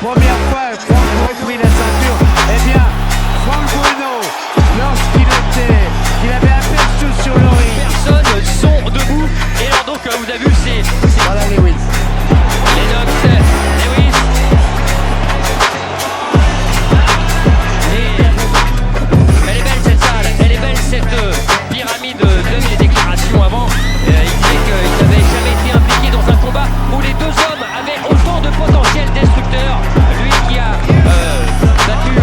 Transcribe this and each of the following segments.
première fois Franck aurait pris la ceinture, eh bien Frank Bueno, qu'il avait aperçu sur le ring, personnes sont debout. Et alors donc vous avez vu c'est voilà Lewis. Lennox, Lewis. Elle est belle cette salle, elle est belle cette pyramide de mes déclarations avant. Il disait qu'il n'avait jamais été impliqué dans un combat où les deux hommes avaient autant de potentiel destructeur. Lui qui a battu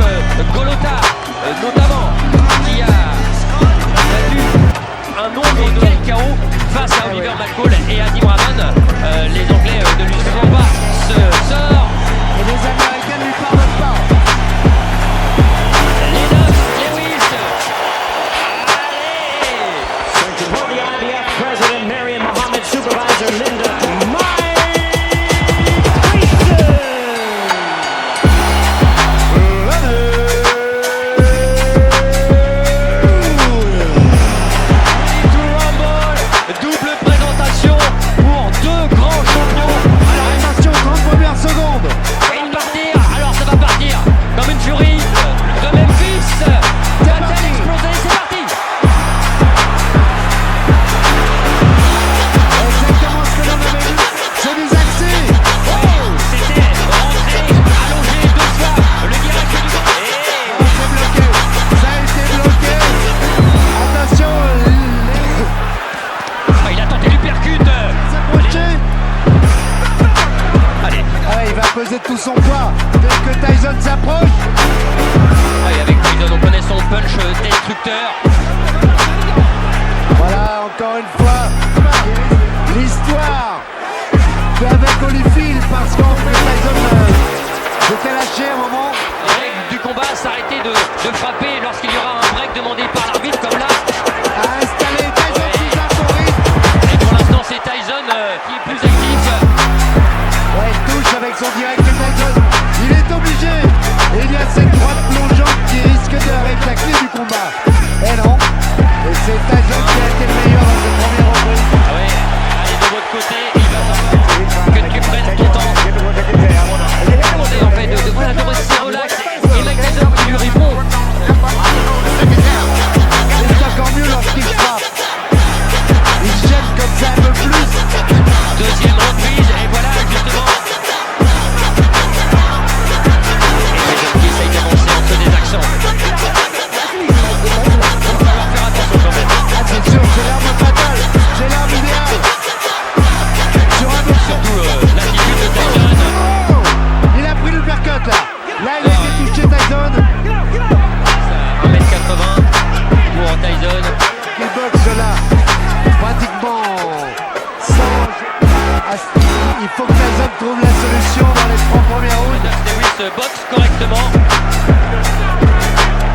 Golota notamment, qui a battu un nombre de KO face à Oliver McCall et à Dim Rahman. Les Anglais de l'UFC combat se sort. Et les Américains ne lui pardonnent pas. Lennox, Lewis. For the IBF president, Marion Muhammad, supervisor Linda Double présentation pour deux grands champions. Alors attention, 30 premières secondes. Ça va partir, alors ça va partir comme une furie de Memphis. Va-t-elle exploser? C'est parti. Exactement ce que l'on avait vu. C'est des accès. C'était rentré, allongé deux fois. Le direct du Ah, c'est bloqué. Ça a été bloqué. Attention, il a tenté l'uppercut. s'approcher. Allez, Ah ouais, il va peser tout son poids. Dès que Tyson s'approche. allez, avec Tyson on connaît son punch destructeur. Voilà, encore une fois, l'histoire avec Holyfield, parce qu'en fait Tyson s'était lâché à un moment. Les règles du combat s'arrêter de frapper lorsqu'il y aura un break demandé par l'arbitre comme là. A installé Tyson sous un faux rythme. Et pour l'instant c'est Tyson qui est plus actif. Ouais, il touche avec son direct et Tyson. Il est obligé. Et il y a cette droite plongeante qui risque d'arrêter la clé du combat. Et non. Et c'est Tyson qui a été le meilleur dans cette première reprise. Ah ouais, allez de votre côté, il va falloir que tu prennes ton temps. Demandez en fait de rester relax. Et Mike Tyson qui lui répond. Et c'est encore mieux lorsqu'il frappe. Il gêne comme ça un peu plus. Deuxième reprise, et voilà justement. Et Tyson qui essaye d'avancer entre des accents. Il va falloir faire attention quand même. Ah, c'est sûr, c'est l'arme fatale. C'est l'arme idéale. Sur un autre. Surtout l'attitude de Tyson. Oh, il a pris le percut là. Là, il a été touché Tyson. 1m80 pour Tyson. Il boxe là. Pratiquement sans. Il faut que Tyson trouve la solution dans les 3 premières rounds. Lewis boxe correctement.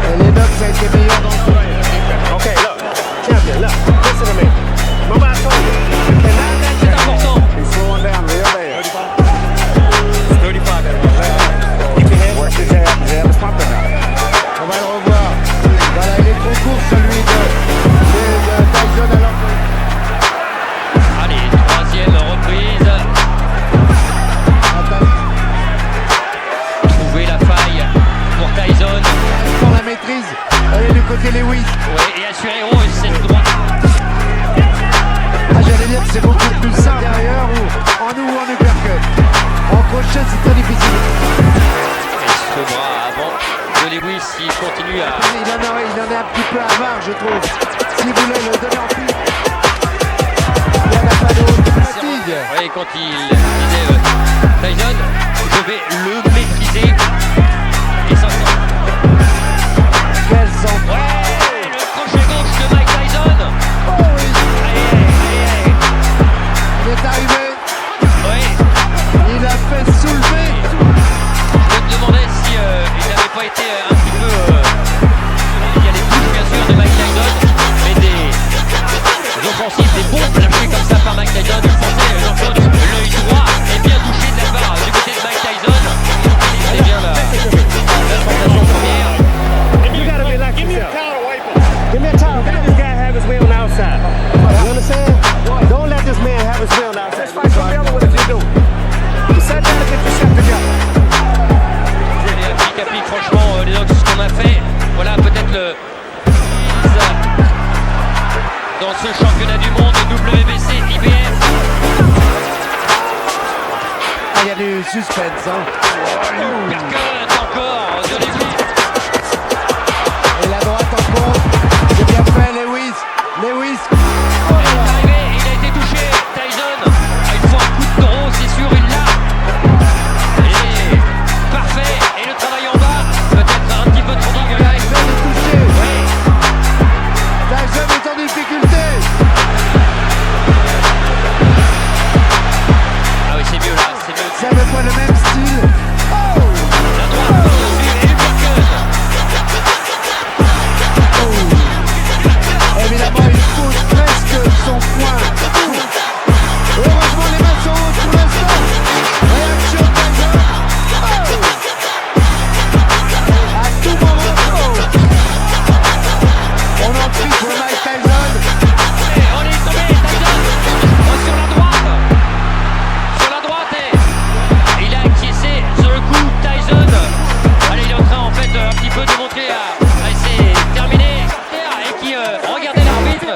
Et Lennox a été meilleur dans le jeu. Okay, look, champion, look, listen to me. Remember I told you, you cannot C'est important. He's slowing down real bad. 35. Keep your head, work his jab is pumping now. On va le revoir. Voilà, il est trop court celui de Tyson alors que. Allez, troisième reprise. Trouver la faille pour Tyson. Pour la maîtrise, elle est du côté Lewis. Ouais, et assurer cette droite. Ah, j'allais dire que c'est beaucoup plus simple derrière ou en ou en uppercut. En crochet, c'est très difficile. Et ce bras avant de Lewis, il continue à. Il en est un petit peu avare, je trouve. S'il voulait le donner en plus, il n'y en a pas d'autre. Fatigue. Oui, quand il disait Tyson, je vais le maîtriser. Et ça sent. Quel sang. Ouais, le crochet gauche de Mike Tyson. Oh oui, Allez. il est arrivé. Oui. Il a fait soulever. Je me demandais si il n'avait pas été un petit peu. Il y a des touches bien sûr de Mike Tyson, mais des offensives, des bombes lâchées comme ça par Mike Tyson. Je pensais Jean-Claude, l'œil droit est bien touché de la part du côté de Mike Tyson. C'est bien la sensation première. You gotta relax yourself. Give me a towel. Let this guy have his way on the outside. You understand? Don't let this man have his way on the outside. Let's fight some other way if you do. You sat down and get yourself together. y a du suspense. Hein. Percute encore de Lewis. Et la droite encore. C'est bien fait, Lewis. Lewis. Il est arrivé, il a été touché. Tyson. Il faut un coup de taureau, c'est sûr, il l'a. Et parfait. Et le travail en bas, peut-être un petit peu trop dégueulasse. Tyson est touché. Oui. Tyson est en difficulté. Ah oui, c'est mieux là, c'est mieux. Ça veut pas le même style. Oh, La droite par-dessus et le percute. évidemment, il pousse presque son poing. Heureusement, les mains sont hautes pour l'instant. Réaction de Tyson. Oh, à tout moment. Oh. On en crie pour Mike Tyson. Et on est tombé, Tyson. Sur la droite. Sur la droite et il a acquiescé sur le coup. Tyson. Allez, il est en train en fait un petit peu de montrer à c'est terminé. Et qui regardez l'arbitre.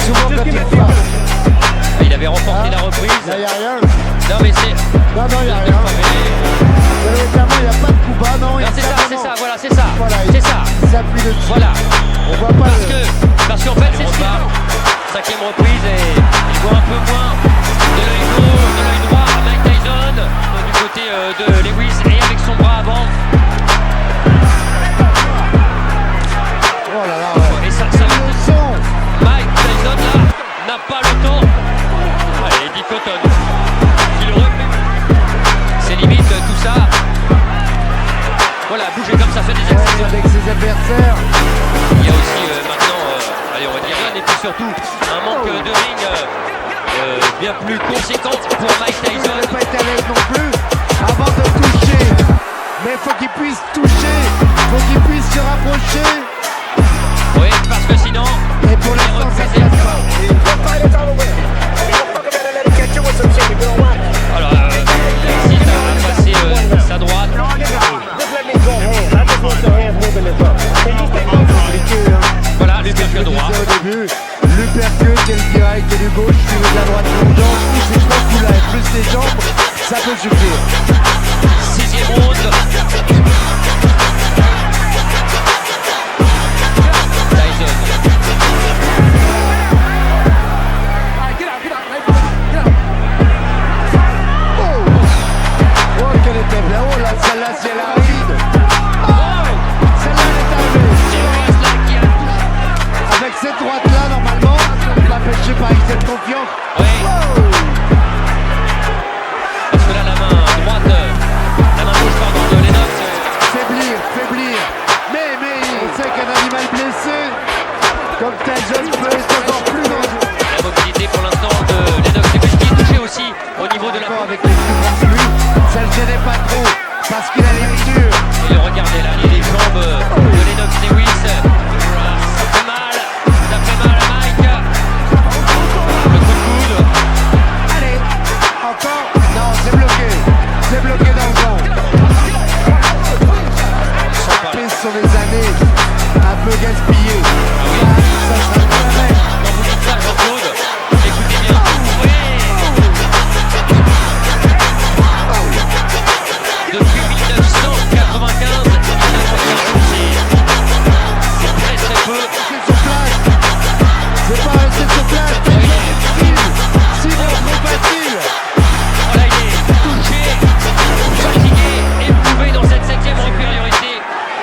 Souvent, quand il Ah, frappe, il avait remporté la reprise. là, il n'y a rien. Non mais c'est. Non, il n'y a rien. Évidemment, il n'y a pas de coup bas, non. Non, c'est ça, voilà, c'est ça. Voilà, C'est ça. il s'appuie dessus. Voilà. On voit pas Parce qu'en fait, c'est ce qu'il fait. Cinquième reprise et il voit un peu moins de l'œil gauche, de l'œil droit à Mike Tyson du côté de Lewis et avec son bras avant. Oh là là, ouais. Et ça Le son. Mike Tyson là n'a pas le temps. Allez, il dit cotonne. Il le refait. C'est limite tout ça. Voilà, bouger comme ça fait des Ouais, accès. avec ses adversaires. Il y a aussi maintenant, allez on va dire rien, et puis surtout un manque de ring bien plus conséquent pour Mike Il Tyson. ne pas être à l'aise non plus avant de toucher. Mais il faut qu'il puisse toucher. Il faut qu'il puisse se rapprocher. Oui, parce que sinon, Et pour l'instant, ça se passe pas. alors il a passé sa droite. Voilà, lui percute droit. Au début, l'uppercut et le direct et du gauche suivi de la droite plongeante. C'est trois coups là et plus les jambes, ça peut suffire. Sixième round. Oh, quelle était bien. Oh là, celle-là, si elle arrive. Oh, celle-là, elle est arrivée. Avec cette droite-là, normalement, on l'empêcher par excès de confiance. Oui, Oh, parce que là la main droite, la main gauche pardon de Lennox. faiblir, faiblir. Mais on sait qu'un animal blessé, comme Tyson, peut être encore plus dangereux. La mobilité pour l'instant de Lennox et qui est touché aussi au niveau de la D'accord, avec les plus grands flux, ça le gênait pas trop, parce qu'il a les mesures. Et regardez là, les jambes de Lennox Lewis. Ça fait mal à Mike. Le coup de coude. Allez, encore. Non, c'est bloqué. C'est bloqué dans le vent. Sans parler. Ce sont des années un peu gaspillées. Ça sera jamais. Quand vous dites ça, Jean-Claude, écoutez bien. Oui. Depuis 1995, c'est très très peu. C'est sur place. C'est pas resté sur place. Sinon, trop facile. Voilà, il est touché, fatigué, éprouvé dans cette septième supériorité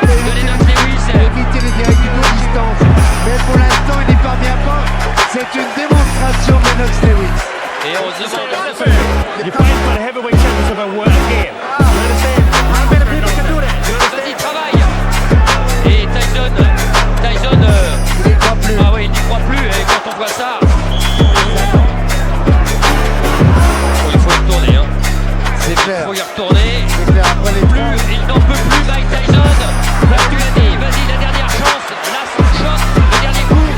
de Lennox Lewis. Éviter les directs du court distance. Mais pour l'instant, il n'y parvient pas. C'est une démonstration de Lennox Lewis. Et on se demande. You're fighting for the heavyweight championship of the world again. You understand? How many people can do that? You understand? Vas-y, travaille. Et Tyson, Il n'y croit plus. ah oui, il n'y croit plus. Et quand on voit ça, il faut y retourner. Hein. C'est Il clair. faut y retourner. C'est clair. Après les Plus, points. il n'en peut plus, Mike Tyson. Là, tu l'as dit, vas-y, la dernière chance. Last shot, le dernier coup.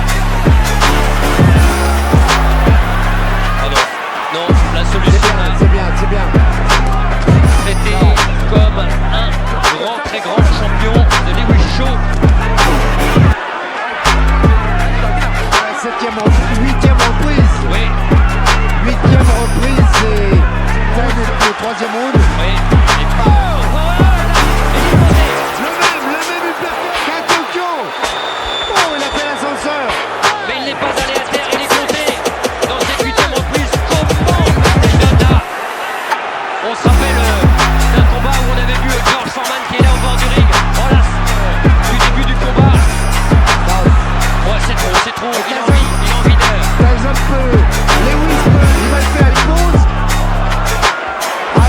Ah non, non, la C'est solution bien, là, c'est bien, c'est bien. traité comme un très grand champion de Lewis Show. huitième reprise. Oui, Huitième reprise, c'est le troisième round. oui. Et voilà. Et il est posé. Le même uppercut qu'à Tokyo. Oh, il a fait l'ascenseur. Mais il n'est pas allé à terre, il est compté dans cette huitième reprise. Comment? Et bien là, on se rappelle d'un combat où on avait vu George Foreman qui est là au bord du ring. Voilà, du début du combat. Ouais, c'est trop. Il a envie d'heure. Tyson peut, Lewis peut, il va le faire, il pose. Ah,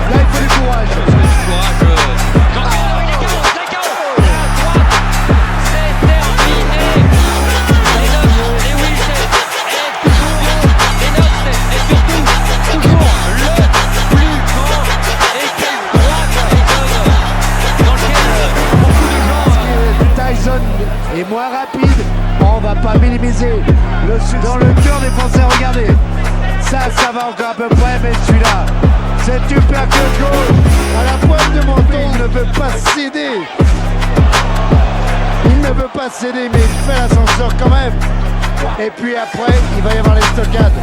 là, il faut du courage. Jean-Claude, il est KO, la KO. La droite, c'est terminé. Lewis est toujours Lennox est surtout toujours le plus grand. Et quelle droite dans lequel beaucoup de gens... Tyson est moins rapide, on va pas minimiser dans le cœur des Français. Regardez, ça va encore à peu près, mais celui-là, cet uppercut gauche à la pointe de menton, il ne veut pas céder. Il ne veut pas céder, mais il fait l'ascenseur quand même. Et puis après, il va y avoir les stockades.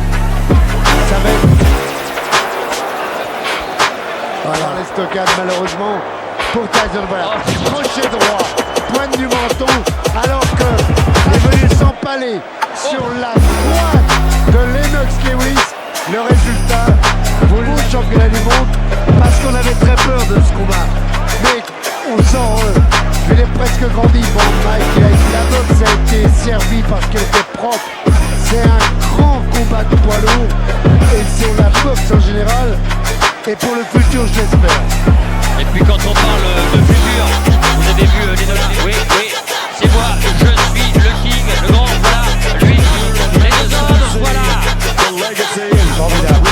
Ça va être... Voilà, les stockades malheureusement pour Tyson. Voilà, crochet droit, pointe du menton, alors que est venu s'empaler sur la droite de Lennox Lewis. Le résultat, vous le championnat du monde, parce qu'on avait très peur de ce combat. Mais on sent, il est presque grandi. Bon, Mike, la boxe a été servie parce qu'elle était propre. C'est un grand combat de poids lourd, et sur la boxe en général, et pour le futur, je l'espère. Et puis quand on parle de futur, vous avez vu Lennox, oui, c'est moi, je suis le king, le grand, voilà, lui, les deux hommes, voilà. Formidable.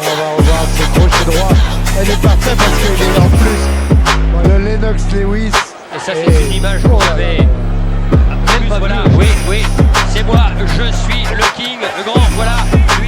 On va revoir ce crochet droit. Elle est parfaite parce qu'elle est en plus. Le Lennox Lewis. Et ça c'est une image qu'on avait même pas voilà, oui, c'est moi, je suis le king, le grand, voilà, lui